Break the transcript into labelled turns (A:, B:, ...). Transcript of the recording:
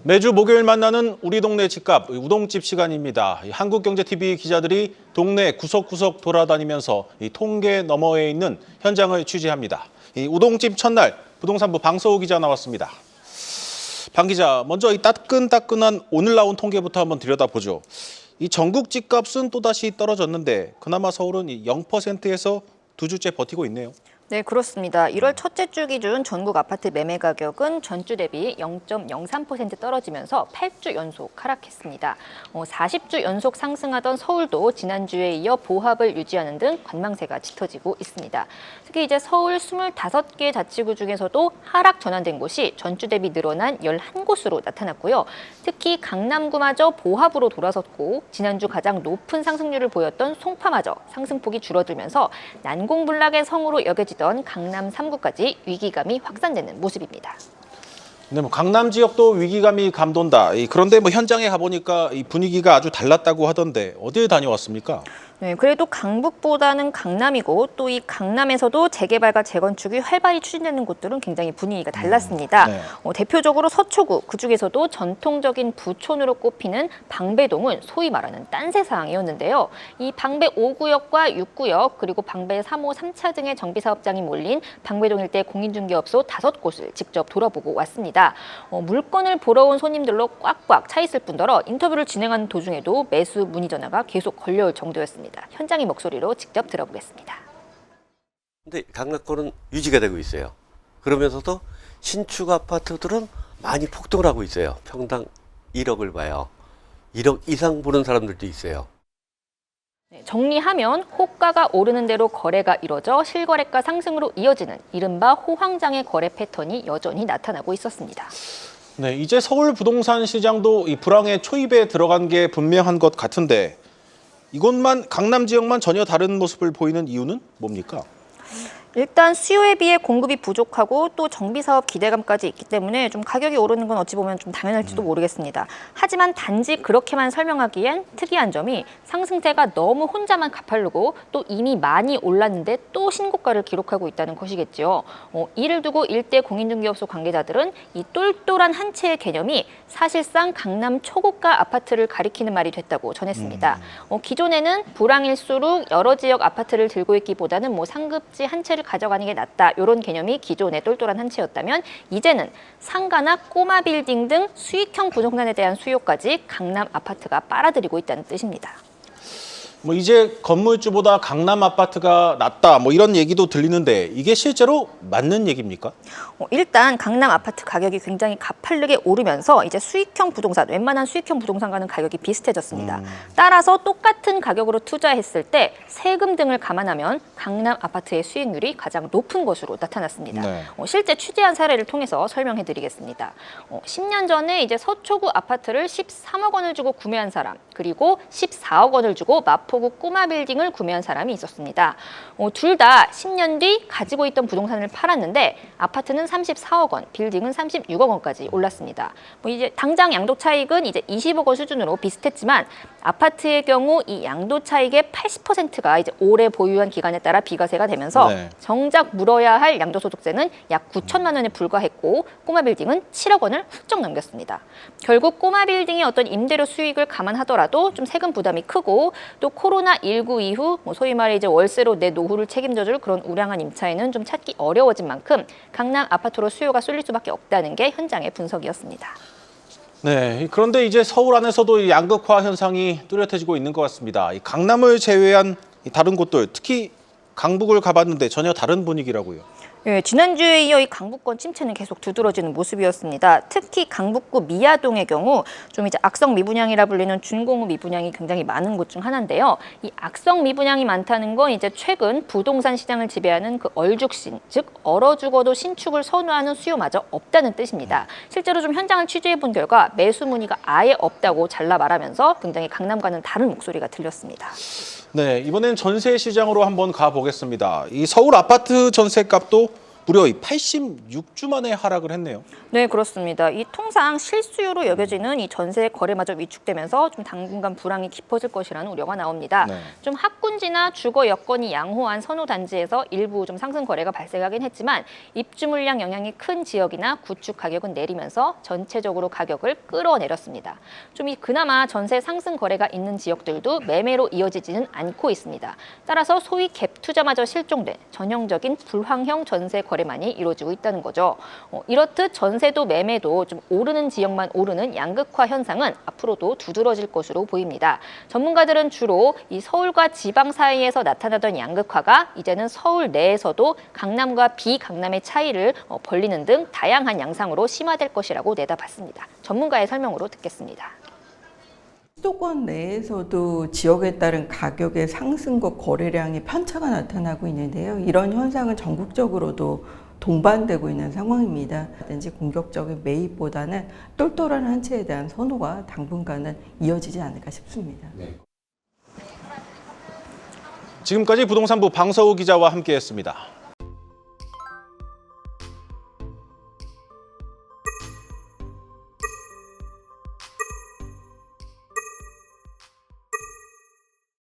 A: 매주 목요일 만나는 우리 동네 집값 우동집 시간입니다. 한국경제TV 기자들이 동네 구석구석 돌아다니면서 통계 너머에 있는 현장을 취재합니다. 우동집 첫날 부동산부 방서우 기자 나왔습니다. 방 기자, 먼저 이 따끈따끈한 오늘 나온 통계부터 한번 들여다보죠. 이 전국 집값은 또다시 떨어졌는데 그나마 서울은 0%에서 두 주째 버티고 있네요.
B: 네, 그렇습니다. 1월 첫째 주 기준 전국 아파트 매매 가격은 전주 대비 0.03% 떨어지면서 8주 연속 하락했습니다. 40주 연속 상승하던 서울도 지난주에 이어 보합을 유지하는 등 관망세가 짙어지고 있습니다. 특히 이제 서울 25개 자치구 중에서도 하락 전환된 곳이 전주 대비 늘어난 11곳으로 나타났고요. 특히 강남구마저 보합으로 돌아섰고 지난주 가장 높은 상승률을 보였던 송파마저 상승폭이 줄어들면서 난공불락의 성으로 여겨지던 강남 3구까지 위기감이 확산되는 모습입니다.
A: 네, 강남 지역도 위기감이 감돈다. 그런데 현장에 가보니까 이 분위기가 아주 달랐다고 하던데 어디에 다녀왔습니까?
B: 네, 그래도 강북보다는 강남이고 또 이 강남에서도 재개발과 재건축이 활발히 추진되는 곳들은 굉장히 분위기가 달랐습니다.
A: 네.
B: 대표적으로 서초구, 그중에서도 전통적인 부촌으로 꼽히는 방배동은 소위 말하는 딴세상이었는데요. 이 방배 5구역과 6구역 그리고 방배 3호, 3차 등의 정비사업장이 몰린 방배동 일대 공인중개업소 5곳을 직접 돌아보고 왔습니다. 물건을 보러 온 손님들로 꽉꽉 차 있을 뿐더러 인터뷰를 진행하는 도중에도 매수 문의 전화가 계속 걸려올 정도였습니다. 현장의 목소리로 직접 들어보겠습니다.
C: 근데 강남권은 유지가 되고 있어요. 그러면서도 신축 아파트들은 많이 폭등을 하고 있어요. 평당 1억을 봐요. 1억 이상 보는 사람들도 있어요.
B: 정리하면 호가가 오르는 대로 거래가 이뤄져 실거래가 상승으로 이어지는 이른바 호황장의 거래 패턴이 여전히 나타나고 있었습니다.
A: 네, 이제 서울 부동산 시장도 이 불황의 초입에 들어간 게 분명한 것 같은데 이곳만 강남 지역만 전혀 다른 모습을 보이는 이유는 뭡니까?
B: 일단 수요에 비해 공급이 부족하고 또 정비사업 기대감까지 있기 때문에 좀 가격이 오르는 건 어찌 보면 좀 당연할지도 모르겠습니다. 하지만 단지 그렇게만 설명하기엔 특이한 점이 상승세가 너무 혼자만 가파르고 또 이미 많이 올랐는데 또 신고가를 기록하고 있다는 것이겠죠. 이를 두고 일대 공인중개업소 관계자들은 이 똘똘한 한 채의 개념이 사실상 강남 초고가 아파트를 가리키는 말이 됐다고 전했습니다. 기존에는 불황일수록 여러 지역 아파트를 들고 있기보다는 상급지 한 채를 가져가는 게 낫다 이런 개념이 기존의 똘똘한 한 채였다면 이제는 상가나 꼬마 빌딩 등 수익형 부동산에 대한 수요까지 강남 아파트가 빨아들이고 있다는 뜻입니다.
A: 이제 건물주보다 강남 아파트가 낫다 이런 얘기도 들리는데 이게 실제로 맞는 얘기입니까?
B: 일단 강남 아파트 가격이 굉장히 가파르게 오르면서 이제 수익형 부동산, 웬만한 수익형 부동산과는 가격이 비슷해졌습니다. 따라서 똑같은 가격으로 투자했을 때 세금 등을 감안하면 강남 아파트의 수익률이 가장 높은 것으로 나타났습니다.
A: 네.
B: 실제 취재한 사례를 통해서 설명해드리겠습니다. 10년 전에 이제 서초구 아파트를 13억 원을 주고 구매한 사람, 그리고 14억 원을 주고 마포구 꼬마 빌딩을 구매한 사람이 있었습니다. 둘 다 10년 뒤 가지고 있던 부동산을 팔았는데 아파트는 34억 원, 빌딩은 36억 원까지 올랐습니다. 이제 당장 양도 차익은 이제 20억 원 수준으로 비슷했지만 아파트의 경우 이 양도 차익의 80%가 이제 오래 보유한 기간에 따라 비과세가 되면서
A: 네.
B: 정작 물어야 할 양도소득세는 약 9천만 원에 불과했고 꼬마 빌딩은 7억 원을 훌쩍 넘겼습니다. 결국 꼬마 빌딩의 어떤 임대료 수익을 감안하더라도 좀 세금 부담이 크고 또 코로나19 이후 소위 말해 이제 월세로 내 노후를 책임져줄 그런 우량한 임차인은 좀 찾기 어려워진 만큼 강남 아파트로 수요가 쏠릴 수밖에 없다는 게 현장의 분석이었습니다.
A: 네, 그런데 이제 서울 안에서도 이 양극화 현상이 뚜렷해지고 있는 것 같습니다. 이 강남을 제외한 다른 곳들, 특히 강북을 가봤는데 전혀 다른 분위기라고요.
B: 예, 지난주에 이어 이 강북권 침체는 계속 두드러지는 모습이었습니다. 특히 강북구 미아동의 경우 좀 이제 악성 미분양이라 불리는 준공후 미분양이 굉장히 많은 곳 중 하나인데요. 이 악성 미분양이 많다는 건 이제 최근 부동산 시장을 지배하는 그 얼죽신, 즉 얼어 죽어도 신축을 선호하는 수요마저 없다는 뜻입니다. 실제로 좀 현장을 취재해 본 결과 매수 문의가 아예 없다고 잘라 말하면서 굉장히 강남과는 다른 목소리가 들렸습니다.
A: 네, 이번엔 전세 시장으로 한번 가보겠습니다. 이 서울 아파트 전세값도 무려 86주 만에 하락을 했네요.
B: 네, 그렇습니다. 이 통상 실수요로 여겨지는 이 전세 거래마저 위축되면서 좀 당분간 불황이 깊어질 것이라는 우려가 나옵니다.
A: 네.
B: 좀 학군지나 주거 여건이 양호한 선호 단지에서 일부 좀 상승 거래가 발생하긴 했지만 입주 물량 영향이 큰 지역이나 구축 가격은 내리면서 전체적으로 가격을 끌어내렸습니다. 좀 그나마 전세 상승 거래가 있는 지역들도 매매로 이어지지는 않고 있습니다. 따라서 소위 갭 투자마저 실종된 전형적인 불황형 전세 거래만이 이루어지고 있다는 거죠. 이렇듯 전세도 매매도 좀 오르는 지역만 오르는 양극화 현상은 앞으로도 두드러질 것으로 보입니다. 전문가들은 주로 이 서울과 지방 사이에서 나타나던 양극화가 이제는 서울 내에서도 강남과 비강남의 차이를 벌리는 등 다양한 양상으로 심화될 것이라고 내다봤습니다. 전문가의 설명으로 듣겠습니다.
D: 수도권 내에서도 지역에 따른 가격의 상승과 거래량이 편차가 나타나고 있는데요. 이런 현상은 전국적으로도 동반되고 있는 상황입니다. 든지 공격적인 매입보다는 똘똘한 한 채에 대한 선호가 당분간은 이어지지 않을까 싶습니다.
A: 지금까지 부동산부 방서우 기자와 함께했습니다.